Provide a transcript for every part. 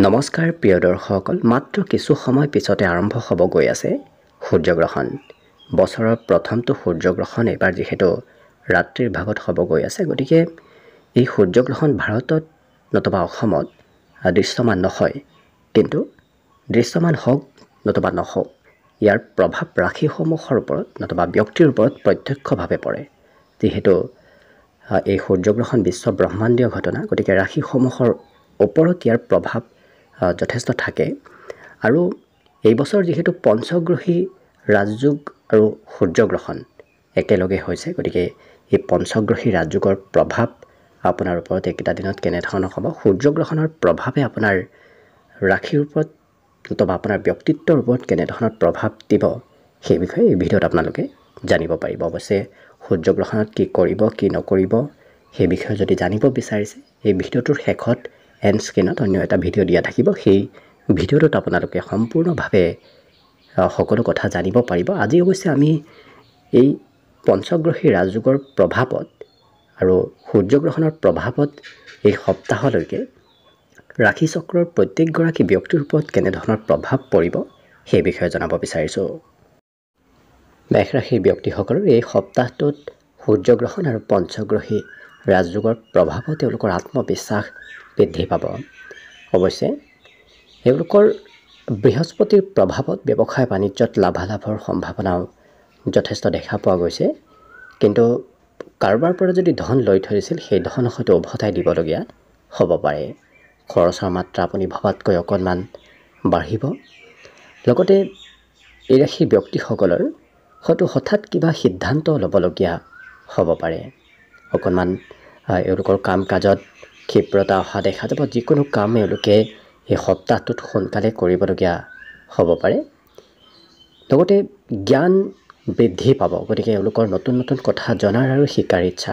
নমস্কাৰ প্ৰিয় দৰ্শকসকল, মাত্ৰ কিছু সময় পিছতে আৰম্ভ হ'ব গৈ আছে সূৰ্যগ্ৰহণ। বছৰৰ প্ৰথমটো সূৰ্যগ্ৰহণ এবাৰ যিহেতু ৰাত্ৰিৰ ভাগত হ'ব গৈ আছে, গতিকে এই সূৰ্যগ্ৰহণ ভাৰতত নতুবা অসমত দৃশ্যমান নহয়, কিন্তু দৃশ্যমান হওক নতুবা নহওক, ইয়াৰ প্ৰভাৱ ৰাশিসমূহৰ ওপৰত নতুবা ব্যক্তিৰ ওপৰত প্ৰত্যক্ষভাৱে পৰে। যিহেতু এই সূৰ্যগ্ৰহণ বিশ্ব ব্ৰহ্মাণ্ডীয় ঘটনা, গতিকে ৰাশিসমূহৰ ওপৰত ইয়াৰ প্ৰভাৱ যথেষ্ট থাকে। আৰু এই বছৰ যিহেতু পঞ্চগ্ৰহী ৰাজযোগ আৰু সূৰ্যগ্ৰহণ একেলগে হৈছে, গতিকে এই পঞ্চগ্ৰহী ৰাজযোগৰ প্ৰভাৱ আপোনাৰ ওপৰত এইকেইটা দিনত কেনেধৰণৰ হ'ব, সূৰ্যগ্ৰহণৰ প্ৰভাৱে আপোনাৰ ৰাশিৰ ওপৰত নতুবা আপোনাৰ ব্যক্তিত্বৰ ওপৰত কেনেধৰণৰ প্ৰভাৱ দিব, সেই বিষয়ে এই ভিডিঅ'ত আপোনালোকে জানিব পাৰিব। অৱশ্যে সূৰ্যগ্ৰহণত কি কৰিব কি নকৰিব সেই বিষয়ে যদি জানিব বিচাৰিছে, এই ভিডিঅ'টোৰ শেষত এণ্ড স্ক্ৰীনত অন্য এটা ভিডিঅ' দিয়া থাকিব। সেই ভিডিঅ'টোত আপোনালোকে সম্পূৰ্ণভাৱে সকলো কথা জানিব পাৰিব। আজি অৱশ্যে আমি এই পঞ্চগ্ৰহী ৰাজযোগৰ প্ৰভাৱত আৰু সূৰ্যগ্ৰহণৰ প্ৰভাৱত এই সপ্তাহলৈকে ৰাশিচক্ৰৰ প্ৰত্যেকগৰাকী ব্যক্তিৰ ওপৰত কেনেধৰণৰ প্ৰভাৱ পৰিব সেই বিষয়ে জনাব বিচাৰিছোঁ। মেষ ৰাশিৰ ব্যক্তিসকলৰ এই সপ্তাহটোত সূৰ্যগ্ৰহণ আৰু পঞ্চগ্ৰহী ৰাজযোগৰ প্ৰভাৱত তেওঁলোকৰ আত্মবিশ্বাস বৃদ্ধি পাব। অৱশ্যে এওঁলোকৰ বৃহস্পতিৰ প্ৰভাৱত ব্যৱসায় বাণিজ্যত লাভালাভৰ সম্ভাৱনাও যথেষ্ট দেখা পোৱা গৈছে, কিন্তু কাৰোবাৰ পৰা যদি ধন লৈ থৈছিল সেই ধন হয়তো উভতাই দিবলগীয়া হ'ব পাৰে। খৰচৰ মাত্ৰা আপুনি ভবাতকৈ অকণমান বাঢ়িব। লগতে এই ৰাশিৰ ব্যক্তিসকলৰ হয়তো হঠাৎ কিবা সিদ্ধান্ত ল'বলগীয়া হ'ব পাৰে। অকণমান এওঁলোকৰ কাম কাজত ক্ষিপ্ৰতা অহা দেখা যাব। যিকোনো কাম এওঁলোকে এই সপ্তাহটোত সোনকালে কৰিবলগীয়া হ'ব পাৰে। লগতে জ্ঞান বৃদ্ধি পাব, গতিকে এওঁলোকৰ নতুন নতুন কথা জনাৰ আৰু শিকাৰ ইচ্ছা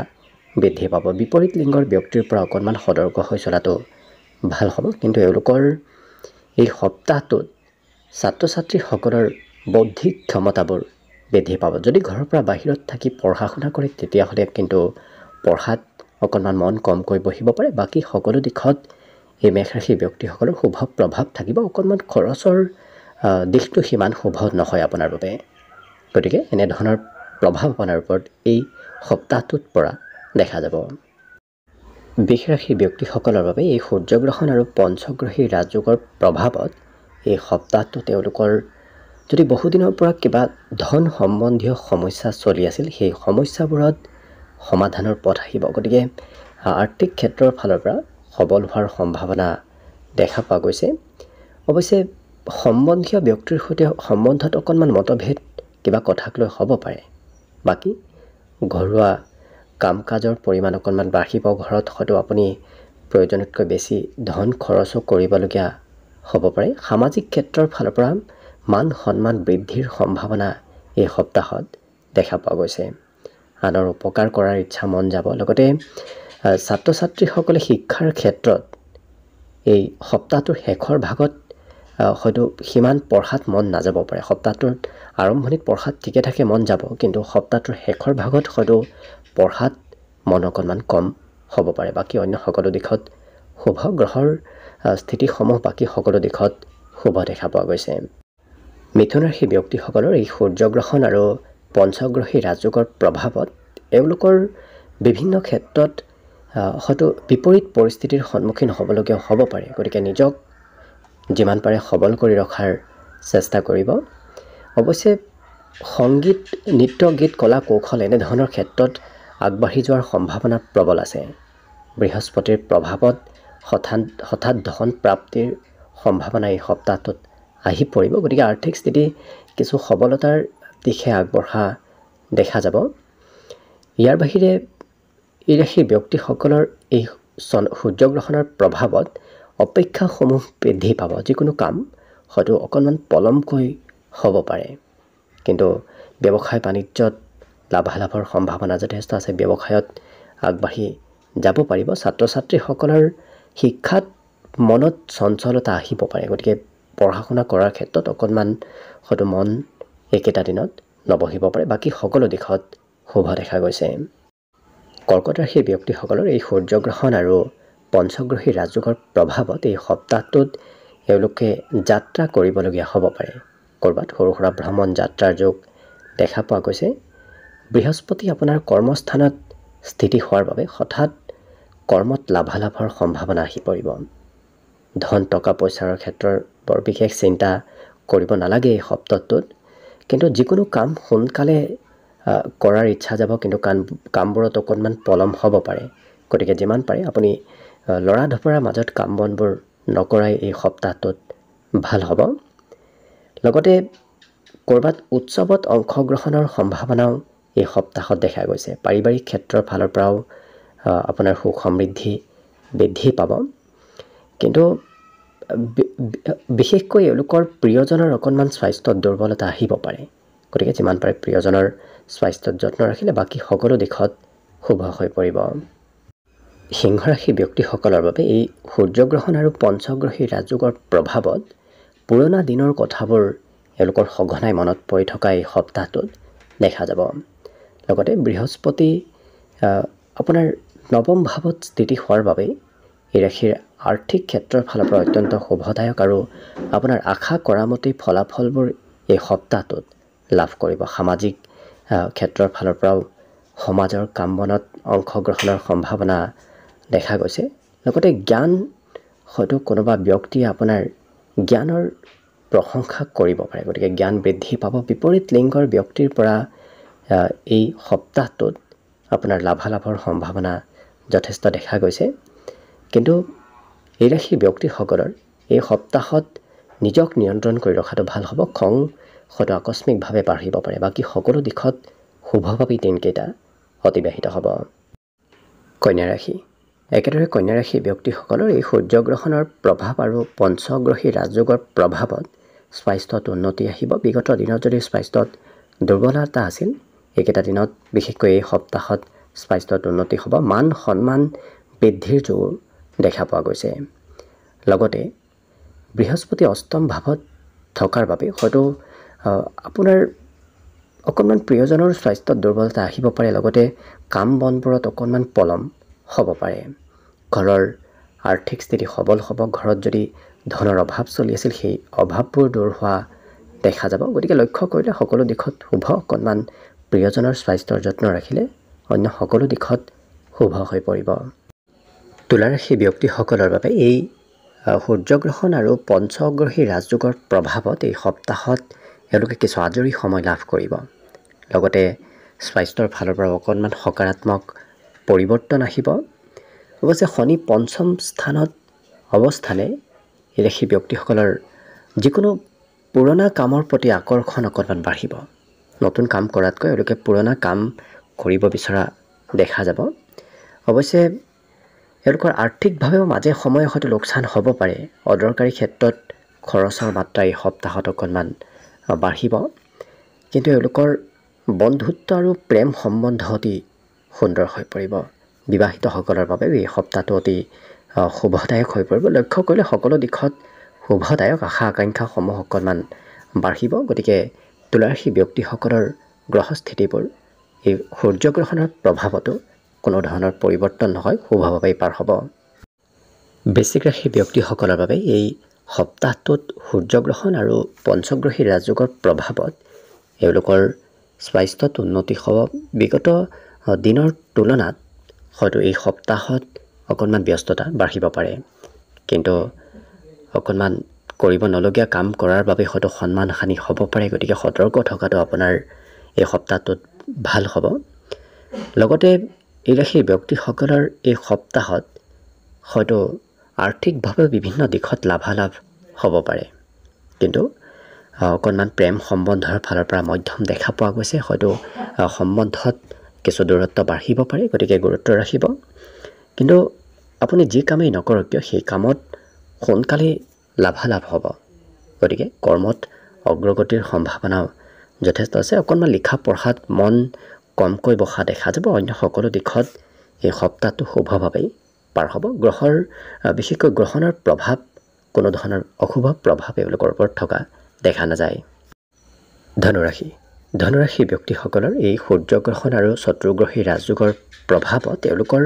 বৃদ্ধি পাব। বিপৰীত লিংগৰ ব্যক্তিৰ পৰা অকণমান সতৰ্ক হৈ চলাটো ভাল হ'ব। কিন্তু এওঁলোকৰ এই সপ্তাহটোত ছাত্ৰ ছাত্ৰীসকলৰ বৌদ্ধিক ক্ষমতাবোৰ বৃদ্ধি পাব। যদি ঘৰৰ পৰা বাহিৰত থাকি পঢ়া শুনা কৰে তেতিয়াহ'লে কিন্তু পঢ়াত অকণমান মন কমকৈ বহিব পাৰে। বাকী সকলো দিশত এই মেষ ৰাশিৰ ব্যক্তিসকলৰ শুভ প্ৰভাৱ থাকিব। অকণমান খৰচৰ দিশটো সিমান শুভ নহয় আপোনাৰ বাবে, গতিকে এনেধৰণৰ প্ৰভাৱ আপোনাৰ ওপৰত এই সপ্তাহটোত পৰা দেখা যাব। বৃষ ৰাশিৰ ব্যক্তিসকলৰ বাবে এই সূৰ্যগ্ৰহণ আৰু পঞ্চগ্ৰহী ৰাজযোগৰ প্ৰভাৱত এই সপ্তাহটো তেওঁলোকৰ যদি বহুদিনৰ পৰা কিবা ধন সম্বন্ধীয় সমস্যা চলি আছিল, সেই সমস্যাবোৰত সমাধানৰ পথ আহিব। গতিকে আৰ্থিক ক্ষেত্ৰৰ ফালৰ পৰা সবল হোৱাৰ সম্ভাৱনা দেখা পোৱা গৈছে। অৱশ্যে সম্বন্ধীয় ব্যক্তিৰ সৈতে সম্বন্ধত অকণমান মতভেদ কিবা কথাক লৈ হ'ব পাৰে। বাকী ঘৰুৱা কাম কাজৰ পৰিমাণ অকণমান বাঢ়িব। ঘৰত হয়তো আপুনি প্ৰয়োজনতকৈ বেছি ধন খৰচো কৰিবলগীয়া হ'ব পাৰে। সামাজিক ক্ষেত্ৰৰ ফালৰ পৰা মান সন্মান বৃদ্ধিৰ সম্ভাৱনা এই সপ্তাহত দেখা পোৱা গৈছে। আনৰ উপকাৰ কৰাৰ ইচ্ছা মন যাব। লগতে ছাত্ৰ ছাত্ৰীসকলে শিক্ষাৰ ক্ষেত্ৰত এই সপ্তাহটোৰ শেষৰ ভাগত হয়তো সিমান পঢ়াত মন নাযাব পাৰে। সপ্তাহটোৰ আৰম্ভণিত পঢ়াত ঠিকে থাকে মন যাব, কিন্তু সপ্তাহটোৰ শেষৰ ভাগত হয়তো পঢ়াত মন অকণমান কম হ'ব পাৰে। বাকী অন্য সকলো দিশত শুভ। গ্ৰহৰ স্থিতিসমূহ বাকী সকলো দিশত শুভ দেখা পোৱা গৈছে। মিথুন ৰাশিৰ ব্যক্তিসকলৰ এই সূৰ্যগ্ৰহণ আৰু পঞ্চগ্ৰহী ৰাজযোগৰ প্ৰভাৱত এওঁলোকৰ বিভিন্ন ক্ষেত্ৰত হয়তো বিপৰীত পৰিস্থিতিৰ সন্মুখীন হ'বলগীয়া হ'ব পাৰে। গতিকে নিজক যিমান পাৰে সবল কৰি ৰখাৰ চেষ্টা কৰিব। অৱশ্যে সংগীত, নৃত্য, গীত, কলা কৌশল এনেধৰণৰ ক্ষেত্ৰত আগবাঢ়ি যোৱাৰ সম্ভাৱনা প্ৰবল আছে। বৃহস্পতিৰ প্ৰভাৱত হঠাৎ ধন প্ৰাপ্তিৰ সম্ভাৱনা এই সপ্তাহটোত আহি পৰিব। গতিকে আৰ্থিক স্থিতি কিছু সবলতাৰ দিশে আগবঢ়া দেখা যাব। ইয়াৰ বাহিৰে এই ৰাশিৰ ব্যক্তিসকলৰ এই সূৰ্যগ্ৰহণৰ প্ৰভাৱত অপেক্ষাসমূহ বৃদ্ধি পাব। যিকোনো কাম হয়তো অকণমান পলমকৈ হ'ব পাৰে, কিন্তু ব্যৱসায় বাণিজ্যত লাভালাভৰ সম্ভাৱনা যথেষ্ট আছে। ব্যৱসায়ত আগবাঢ়ি যাব পাৰিব। ছাত্ৰ ছাত্ৰীসকলৰ শিক্ষাত মনত চঞ্চলতা আহিব পাৰে। গতিকে পঢ়া শুনা কৰাৰ ক্ষেত্ৰত অকণমান হয়তো মন এইকেইটা দিনত নবহিব পাৰে। বাকী সকলো দিশত শুভ দেখা গৈছে। কৰ্কট ৰাশিৰ ব্যক্তিসকলৰ এই সূৰ্যগ্ৰহণ আৰু পঞ্চগ্ৰহী ৰাজযোগৰ প্ৰভাৱত এই সপ্তাহটোত এওঁলোকে যাত্ৰা কৰিবলগীয়া হ'ব পাৰে। ক'ৰবাত সৰু সুৰা ভ্ৰমণ যাত্ৰাৰ যোগ দেখা পোৱা গৈছে। বৃহস্পতি আপোনাৰ কৰ্মস্থানত স্থিতি হোৱাৰ বাবে হঠাৎ কৰ্মত লাভালাভৰ সম্ভাৱনা আহি পৰিব। ধন টকা পইচাৰ ক্ষেত্ৰৰ বৰ বিশেষ চিন্তা কৰিব নালাগে এই সপ্তাহটোত, কিন্তু যিকোনো কাম সোনকালে কৰাৰ ইচ্ছা যাব, কিন্তু কামবোৰত অকণমান পলম হ'ব পাৰে। গতিকে যিমান পাৰে আপুনি লৰা ঢপৰাৰ মাজত কাম বনবোৰ নকৰাই এই সপ্তাহটোত ভাল হ'ব। লগতে ক'ৰবাত উৎসৱত অংশগ্ৰহণৰ সম্ভাৱনাও এই সপ্তাহত দেখা গৈছে। পাৰিবাৰিক ক্ষেত্ৰৰ ফালৰ পৰাও আপোনাৰ সুখ সমৃদ্ধি বৃদ্ধি পাব, কিন্তু বিশেষকৈ এওঁলোকৰ প্ৰিয়জনৰ অকণমান স্বাস্থ্যত দুৰ্বলতা আহিব পাৰে। গতিকে যিমান পাৰে প্ৰিয়জনৰ স্বাস্থ্যত যত্ন ৰাখিলে বাকী সকলো দিশত শুভ হৈ পৰিব। সিংহ ৰাশি ব্যক্তিসকলৰ বাবে এই সূৰ্যগ্ৰহণ আৰু পঞ্চগ্ৰহী ৰাজযোগৰ প্ৰভাৱত পুৰণা দিনৰ কথাবোৰ এওঁলোকৰ সঘনাই মনত পৰি থকা এই সপ্তাহটোত দেখা যাব। লগতে বৃহস্পতি আপোনাৰ নৱম ভাৱত স্থিতি হোৱাৰ বাবে এই ৰাশিৰ আৰ্থিক ক্ষেত্ৰৰ ফালৰ পৰা অত্যন্ত শুভদায়ক আৰু আপোনাৰ আশা কৰা মতেই ফলাফলবোৰ এই সপ্তাহটোত লাভ কৰিব। সামাজিক ক্ষেত্ৰৰ ফালৰ পৰাও সমাজৰ কাম বনত অংশগ্ৰহণৰ সম্ভাৱনা দেখা গৈছে। লগতে জ্ঞান, হয়তো কোনোবা ব্যক্তিয়ে আপোনাৰ জ্ঞানৰ প্ৰশংসা কৰিব পাৰে, গতিকে জ্ঞান বৃদ্ধি পাব। বিপৰীত লিংগৰ ব্যক্তিৰ পৰা এই সপ্তাহটোত আপোনাৰ লাভালাভৰ সম্ভাৱনা যথেষ্ট দেখা গৈছে। কিন্তু এই ৰাশিৰ ব্যক্তিসকলৰ এই সপ্তাহত নিজক নিয়ন্ত্ৰণ কৰি ৰখাটো ভাল হ'ব। খং হয়তো আকস্মিকভাৱে বাঢ়িব পাৰে। বাকী সকলো দিশত শুভভাৱী দিনকেইটা অতিবাহিত হ'ব। কন্যা ৰাশি। একেদৰে কন্যা ৰাশি ব্যক্তিসকলৰ এই সূৰ্যগ্ৰহণৰ প্ৰভাৱ আৰু পঞ্চগ্ৰহী ৰাজযোগৰ প্ৰভাৱত স্বাস্থ্যত উন্নতি আহিব। বিগত দিনত যদি স্বাস্থ্যত দুৰ্বলতা আছিল, এইকেইটা দিনত বিশেষকৈ এই সপ্তাহত স্বাস্থ্যত উন্নতি হ'ব। মান সন্মান বৃদ্ধিৰ যোগ দেখা পোৱা গৈছে। লগতে বৃহস্পতি অষ্টম ভাৱত থকাৰ বাবে হয়তো আপোনাৰ অকণমান প্ৰিয়জনৰ স্বাস্থ্যত দুৰ্বলতা আহিব পাৰে। লগতে কাম বনবোৰত অকণমান পলম হ'ব পাৰে। ঘৰৰ আৰ্থিক স্থিতি সবল হ'ব। ঘৰত যদি ধনৰ অভাৱ চলি আছিল, সেই অভাৱবোৰ দূৰ হোৱা দেখা যাব। গতিকে লক্ষ্য কৰিলে সকলো দিশত শুভ। অকণমান প্ৰিয়জনৰ স্বাস্থ্যৰ যত্ন ৰাখিলে অন্য সকলো দিশত শুভ হৈ পৰিব। তুলা ৰাশি ব্যক্তিসকলৰ বাবে এই সূৰ্যগ্ৰহণ আৰু পঞ্চগ্ৰহী ৰাজযোগৰ প্ৰভাৱত এই সপ্তাহত এওঁলোকে কিছু আজৰি সময় লাভ কৰিব। লগতে স্বাস্থ্যৰ ফালৰ পৰা অকণমান সকাৰাত্মক পৰিৱৰ্তন আহিব। অৱশ্যে শনি পঞ্চম স্থানত অৱস্থানে এই ৰাশি ব্যক্তিসকলৰ যিকোনো পুৰণা কামৰ প্ৰতি আকৰ্ষণ অকণমান বাঢ়িব। নতুন কাম কৰাতকৈ এওঁলোকে পুৰণা কাম কৰিব বিচৰা দেখা যাব। অৱশ্যে এওঁলোকৰ আৰ্থিকভাৱেও মাজে সময়ে হয়তো লোকচান হ'ব পাৰে। অদৰকাৰী ক্ষেত্ৰত খৰচৰ মাত্ৰা এই সপ্তাহত অকণমান বাঢ়িব। কিন্তু এওঁলোকৰ বন্ধুত্ব আৰু প্ৰেম সম্বন্ধ অতি সুন্দৰ হৈ পৰিব। বিবাহিতসকলৰ বাবে এই সপ্তাহটো অতি শুভদায়ক হৈ পৰিব। লক্ষ্য কৰিলে সকলো দিশত শুভদায়ক। আশা আকাংক্ষাসমূহ অকণমান বাঢ়িব। গতিকে তুলা ৰাশি ব্যক্তিসকলৰ গ্ৰহস্থিতিবোৰ এই সূৰ্যগ্ৰহণৰ প্ৰভাৱতো কোনো ধৰণৰ পৰিৱৰ্তন নহয়, শুভভাৱেই পাৰ হ'ব। বৃশ্চিক ৰাশি ব্যক্তিসকলৰ বাবে এই সপ্তাহটোত সূৰ্যগ্ৰহণ আৰু পঞ্চগ্ৰহী ৰাজযোগৰ প্ৰভাৱত এওঁলোকৰ স্বাস্থ্যত উন্নতি হ'ব। বিগত দিনৰ তুলনাত হয়তো এই সপ্তাহত অকণমান ব্যস্ততা বাঢ়িব পাৰে, কিন্তু অকণমান কৰিব নলগীয়া কাম কৰাৰ বাবে হয়তো সন্মান হানি হ'ব পাৰে। গতিকে সতৰ্ক থকাটো আপোনাৰ এই সপ্তাহটোত ভাল হ'ব। লগতে এই ৰাশিৰ ব্যক্তিসকলৰ এই সপ্তাহত হয়তো আৰ্থিকভাৱে বিভিন্ন দিশত লাভালাভ হ'ব পাৰে, কিন্তু অকণমান প্ৰেম সম্বন্ধৰ ফালৰ পৰা মধ্যম দেখা পোৱা গৈছে। হয়তো সম্বন্ধত কিছু দূৰত্ব বাঢ়িব পাৰে, গতিকে গুৰুত্ব ৰাখিব। কিন্তু আপুনি যি কামেই নকৰক কিয় সেই কামত সোনকালেই লাভালাভ হ'ব। গতিকে কৰ্মত অগ্ৰগতিৰ সম্ভাৱনাও যথেষ্ট আছে। অকণমান লিখা পঢ়াত মন কমকৈ বহা দেখা যাব। অন্য সকলো দিশত এই সপ্তাহটো শুভভাৱেই পাৰ হ'ব। বিশেষকৈ গ্ৰহণৰ প্ৰভাৱ, কোনো ধৰণৰ অশুভ প্ৰভাৱ এওঁলোকৰ ওপৰত থকা দেখা নাযায়। ধনুৰাশি। ধনুৰাশি ব্যক্তিসকলৰ এই সূৰ্যগ্ৰহণ আৰু চতুৰ্গ্ৰহী ৰাজযোগৰ প্ৰভাৱত তেওঁলোকৰ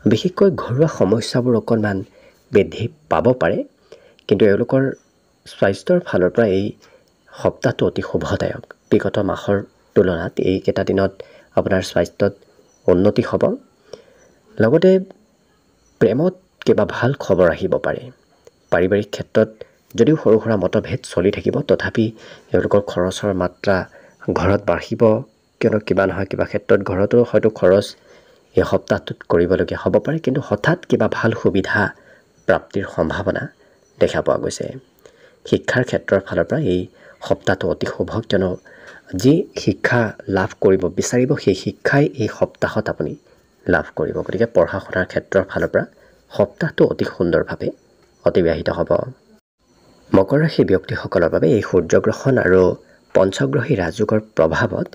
বিশেষকৈ ঘৰুৱা সমস্যাবোৰ অকণমান বৃদ্ধি পাব পাৰে, কিন্তু এওঁলোকৰ স্বাস্থ্যৰ ফালৰ পৰা এই সপ্তাহটো অতি শুভদায়ক। বিগত মাহৰ তুলনাত এইকেইটা দিনত আপোনাৰ স্বাস্থ্যত উন্নতি হ'ব। লগতে প্ৰেমত কিবা ভাল খবৰ আহিব পাৰে। পাৰিবাৰিক ক্ষেত্ৰত যদিও সৰু সুৰা মতভেদ চলি থাকিব, তথাপি এওঁলোকৰ খৰচৰ মাত্ৰা ঘৰত বাঢ়িব, কিয়নো কিবা নহয় কিবা ক্ষেত্ৰত ঘৰতো হয়তো খৰচ এই সপ্তাহটোত কৰিবলগীয়া হ'ব পাৰে, কিন্তু হঠাৎ কিবা ভাল সুবিধা প্ৰাপ্তিৰ সম্ভাৱনা দেখা পোৱা গৈছে। শিক্ষাৰ ক্ষেত্ৰৰ ফালৰ পৰা এই সপ্তাহটো অতি শুভ, কিয়নো যি শিক্ষা লাভ কৰিব বিচাৰিব সেই শিক্ষাই এই সপ্তাহত আপুনি লাভ কৰিব। গতিকে পঢ়া শুনাৰ ক্ষেত্ৰৰ ফালৰ পৰা সপ্তাহটো অতি সুন্দৰভাৱে অতিবাহিত হ'ব। মকৰ ৰাশি ব্যক্তিসকলৰ বাবে এই সূৰ্যগ্ৰহণ আৰু পঞ্চগ্ৰহী ৰাজযোগৰ প্ৰভাৱত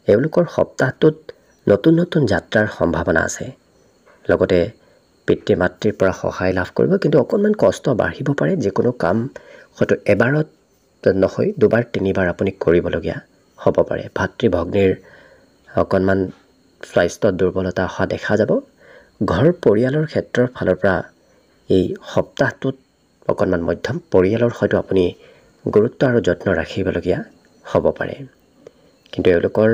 এওঁলোকৰ সপ্তাহটোত নতুন নতুন যাত্ৰাৰ সম্ভাৱনা আছে। লগতে পিতৃ মাতৃৰ পৰা সহায় লাভ কৰিব, কিন্তু অকণমান কষ্ট বাঢ়িব পাৰে। যিকোনো কাম হয়তো এবাৰত নহয় দুবাৰ তিনিবাৰ আপুনি কৰিবলগীয়া হ'ব পাৰে। ভাতৃ ভগ্নীৰ অকণমান স্বাস্থ্যত দুৰ্বলতা অহা দেখা যাব। ঘৰ পৰিয়ালৰ ক্ষেত্ৰৰ ফালৰ পৰা এই সপ্তাহটোত অকণমান মধ্যম, পৰিয়ালৰ হয়তো আপুনি গুৰুত্ব আৰু যত্ন ৰাখিবলগীয়া হ'ব পাৰে। কিন্তু এওঁলোকৰ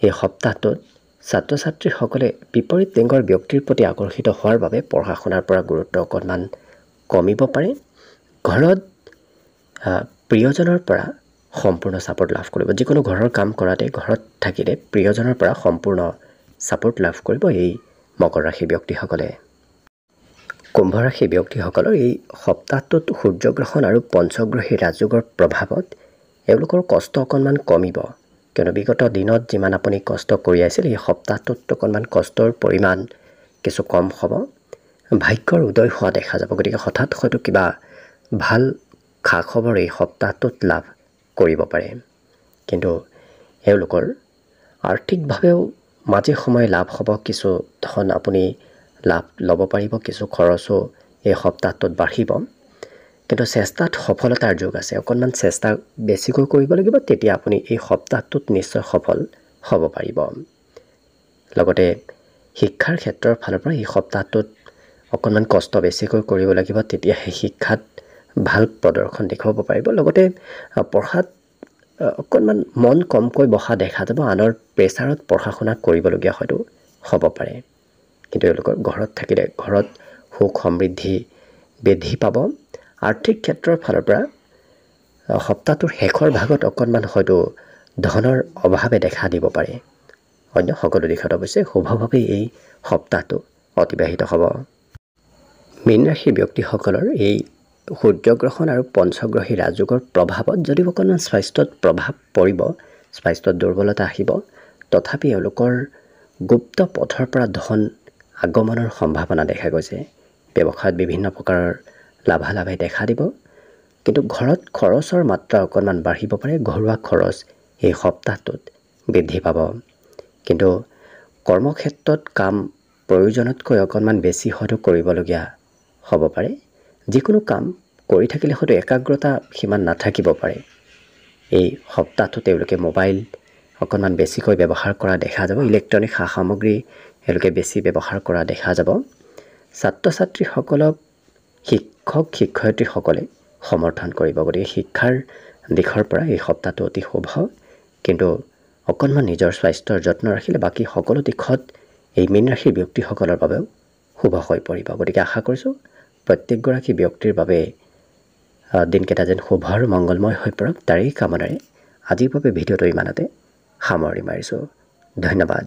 এই সপ্তাহটোত ছাত্ৰ ছাত্ৰীসকলে বিপৰীত লিংগৰ ব্যক্তিৰ প্ৰতি আকৰ্ষিত হোৱাৰ বাবে পঢ়া শুনাৰ পৰা গুৰুত্ব অকণমান কমিব পাৰে। ঘৰত প্ৰিয়জনৰ পৰা সম্পূৰ্ণ ছাপোৰ্ট লাভ কৰিব। যিকোনো ঘৰৰ কাম কৰাতে ঘৰত থাকিলে প্ৰিয়জনৰ পৰা সম্পূৰ্ণ ছাপোৰ্ট লাভ কৰিব এই মকৰ ৰাশি ব্যক্তিসকলে। কুম্ভ ৰাশি ব্যক্তিসকলৰ এই সপ্তাহটোত সূৰ্যগ্ৰহণ আৰু পঞ্চগ্ৰহী ৰাজযোগৰ প্ৰভাৱত এওঁলোকৰ কষ্ট অকণমান কমিব, কিয়নো বিগত দিনত যিমান আপুনি কষ্ট কৰি আছিল এই সপ্তাহটোত অকণমান কষ্টৰ পৰিমাণ কিছু কম হ'ব। ভাগ্যৰ উদয় হোৱা দেখা যাব। গতিকে হঠাৎ হয়তো কিবা ভাল খা খবৰ এই সপ্তাহটোত লাভ কৰিব পাৰে। কিন্তু এওঁলোকৰ আৰ্থিকভাৱেও মাজে সময়ে লাভ হ'ব। কিছু ধন আপুনি লাভ ল'ব পাৰিব, কিছু খৰচো এই সপ্তাহটোত বাঢ়িব। কিন্তু চেষ্টাত সফলতাৰ যোগ আছে। অকণমান চেষ্টা বেছিকৈ কৰিব লাগিব, তেতিয়া আপুনি এই সপ্তাহটোত নিশ্চয় সফল হ'ব পাৰিব। লগতে শিক্ষাৰ ক্ষেত্ৰৰ ফালৰ পৰা এই সপ্তাহটোত অকণমান কষ্ট বেছিকৈ কৰিব লাগিব, তেতিয়াহে শিক্ষাত ভাল প্ৰদৰ্শন দেখুৱাব পাৰিব। লগতে পঢ়াত অকণমান মন কমকৈ বহা দেখা যাব। আনৰ প্ৰেছাৰত পঢ়া শুনা কৰিবলগীয়া হয়তো হ'ব পাৰে। কিন্তু এওঁলোকৰ ঘৰত থাকিলে ঘৰত সুখ সমৃদ্ধি বৃদ্ধি পাব। আৰ্থিক ক্ষেত্ৰৰ ফালৰ পৰা সপ্তাহটোৰ শেষৰ ভাগত অকণমান হয়তো ধনৰ অভাৱে দেখা দিব পাৰে। অন্য সকলো দিশত অৱশ্যে শুভভাৱে এই সপ্তাহটো অতিবাহিত হ'ব। মীন ৰাশি ব্যক্তিসকলৰ এই সূৰ্যগ্ৰহণ আৰু পঞ্চগ্ৰহী ৰাজযোগৰ প্ৰভাৱত যদিও অকণমান স্বাস্থ্যত প্ৰভাৱ পৰিব, স্বাস্থ্যত দুৰ্বলতা আহিব, তথাপি এওঁলোকৰ গুপ্ত পথৰ পৰা ধন আগমনৰ সম্ভাৱনা দেখা গৈছে। ব্যৱসায়ত বিভিন্ন প্ৰকাৰৰ লাভালাভে দেখা দিব, কিন্তু ঘৰত খৰচৰ মাত্ৰা অকণমান বাঢ়িব পাৰে। ঘৰুৱা খৰচ এই সপ্তাহটোত বৃদ্ধি পাব। কিন্তু কৰ্মক্ষেত্ৰত কাম প্ৰয়োজনতকৈ অকণমান বেছি হয়তো কৰিবলগীয়া হ'ব পাৰে। যিকোনো কাম কৰি থাকিলে হয়তো একাগ্ৰতা সিমান নাথাকিব পাৰে। এই সপ্তাহটো তেওঁলোকে মোবাইল অকণমান বেছিকৈ ব্যৱহাৰ কৰা দেখা যাব। ইলেক্ট্ৰনিক সা সামগ্ৰী এওঁলোকে বেছি ব্যৱহাৰ কৰা দেখা যাব। ছাত্ৰ ছাত্ৰীসকলক শিক্ষক শিক্ষয়িত্ৰীসকলে সমৰ্থন কৰিব। গতিকে শিক্ষাৰ দিশৰ পৰা এই সপ্তাহটো অতি শুভ, কিন্তু অকণমান নিজৰ স্বাস্থ্যৰ যত্ন ৰাখিলে বাকী সকলো দিশত এই মীন ৰাশিৰ ব্যক্তিসকলৰ বাবেও শুভ হৈ পৰিব। গতিকে আশা কৰিছোঁ প্ৰত্যেকগৰাকী ব্যক্তিৰ বাবে দিনকেইটা যেন শুভ আৰু মংগলময় হৈ পৰক, তাৰেই কামনাৰে আজিৰ বাবে ভিডিঅ'টো ইমানতে সামৰণি মাৰিছোঁ। ধন্যবাদ।